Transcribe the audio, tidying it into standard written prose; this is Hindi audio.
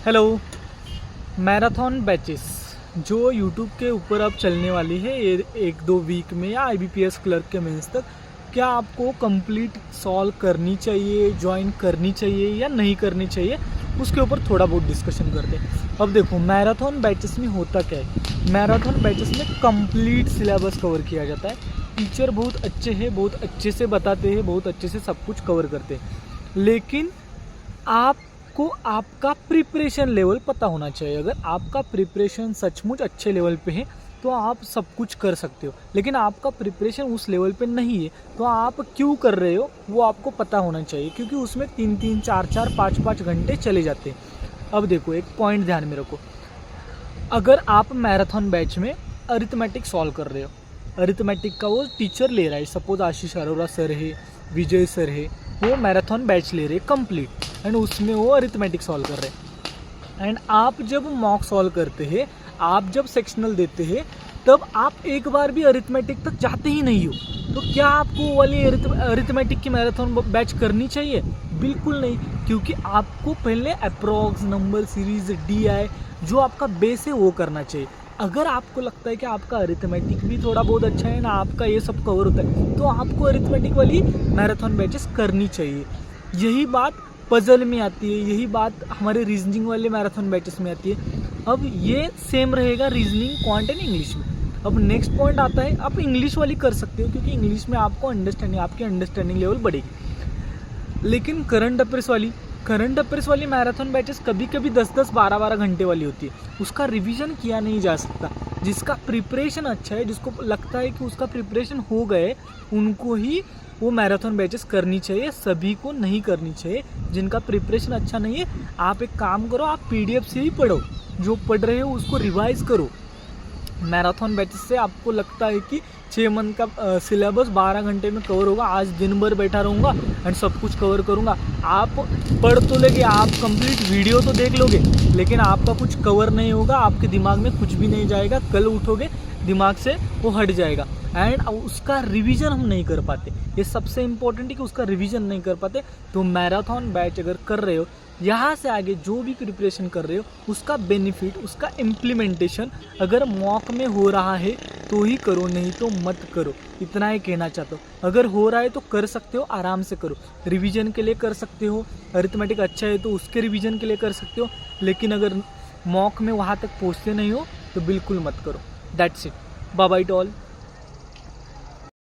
हेलो। मैराथन बैचेस जो यूट्यूब के ऊपर अब चलने वाली है ये 1-2 वीक में या IBPS क्लर्क के मेंस तक, क्या आपको कंप्लीट सॉल्व करनी चाहिए, ज्वाइन करनी चाहिए या नहीं करनी चाहिए, उसके ऊपर थोड़ा बहुत डिस्कशन करते हैं। अब देखो मैराथन बैचेस में होता क्या है, मैराथन बैचेस में कंप्लीट सिलेबस कवर किया जाता है। टीचर बहुत अच्छे हैं, बहुत अच्छे से बताते हैं, बहुत अच्छे से सब कुछ कवर करते हैं, लेकिन आपको आपका प्रिपरेशन लेवल पता होना चाहिए। अगर आपका प्रिपरेशन सचमुच अच्छे लेवल पे है तो आप सब कुछ कर सकते हो, लेकिन आपका प्रिपरेशन उस लेवल पे नहीं है तो आप क्यों कर रहे हो वो आपको पता होना चाहिए, क्योंकि उसमें 3-3, 4-4, 5-5 घंटे चले जाते हैं। अब देखो एक पॉइंट ध्यान में रखो, अगर आप मैराथन बैच में अरिथमेटिक सॉल्व कर रहे हो, अरिथमेटिक का वो टीचर ले रहा है, सपोज आशीष अरोरा सर है, विजय सर है, वो मैराथन बैच ले रहे हैं कंप्लीट एंड उसमें वो अरिथमेटिक सॉल्व कर रहे हैं। एंड आप जब मॉक सॉल्व करते हैं, आप जब सेक्शनल देते हैं, तब आप एक बार भी अरिथमेटिक तक जाते ही नहीं हो, तो क्या आपको वो वाली अरिथमेटिक की मैराथन बैच करनी चाहिए? बिल्कुल नहीं, क्योंकि आपको पहले अप्रॉक्स, नंबर सीरीज, DI जो आपका बेस है वो करना चाहिए। अगर आपको लगता है कि आपका अरिथमेटिक भी थोड़ा बहुत अच्छा है ना, आपका ये सब कवर होता है, तो आपको अरिथमेटिक वाली मैराथन बैचेस करनी चाहिए। यही बात पजल में आती है, यही बात हमारे रीजनिंग वाले मैराथन बैचेस में आती है। अब ये सेम रहेगा रीजनिंग, क्वांट एंड इंग्लिश में। अब नेक्स्ट पॉइंट आता है, आप इंग्लिश वाली कर सकते हो क्योंकि इंग्लिश में आपको अंडरस्टैंडिंग, आपकी अंडरस्टैंडिंग लेवल बढ़ेगी। लेकिन करंट अफेयर्स वाली मैराथन बैचेस कभी कभी 10-10, 12-12 घंटे वाली होती है, उसका रिवीजन किया नहीं जा सकता। जिसका प्रिपरेशन अच्छा है, जिसको लगता है कि उसका प्रिपरेशन हो गए, उनको ही वो मैराथन बैचेस करनी चाहिए, सभी को नहीं करनी चाहिए। जिनका प्रिपरेशन अच्छा नहीं है, आप एक काम करो, आप PDF से ही पढ़ो, जो पढ़ रहे हो उसको रिवाइज करो। मैराथन बैचेस से आपको लगता है कि 6 मंथ का सिलेबस 12 घंटे में कवर होगा, आज दिन भर बैठा रहूँगा एंड सब कुछ कवर करूँगा। आप पढ़ तो लेंगे, आप कंप्लीट वीडियो तो देख लोगे, लेकिन आपका कुछ कवर नहीं होगा, आपके दिमाग में कुछ भी नहीं जाएगा, कल उठोगे दिमाग से वो हट जाएगा एंड उसका रिवीजन हम नहीं कर पाते। ये सबसे इम्पोर्टेंट है कि उसका रिवीजन नहीं कर पाते। तो मैराथन बैच अगर कर रहे हो, यहाँ से आगे जो भी प्रिपरेशन कर रहे हो, उसका बेनिफिट, उसका इम्प्लीमेंटेशन अगर मॉक में हो रहा है तो ही करो, नहीं तो मत करो। इतना ही कहना चाहता हूँ। अगर हो रहा है तो कर सकते हो, आराम से करो, रिवीजन के लिए कर सकते हो, अरिथमेटिक अच्छा है तो उसके रिवीजन के लिए कर सकते हो, लेकिन अगर मॉक में वहाँ तक पहुँचते नहीं हो तो बिल्कुल मत करो। That's it, bye bye to all.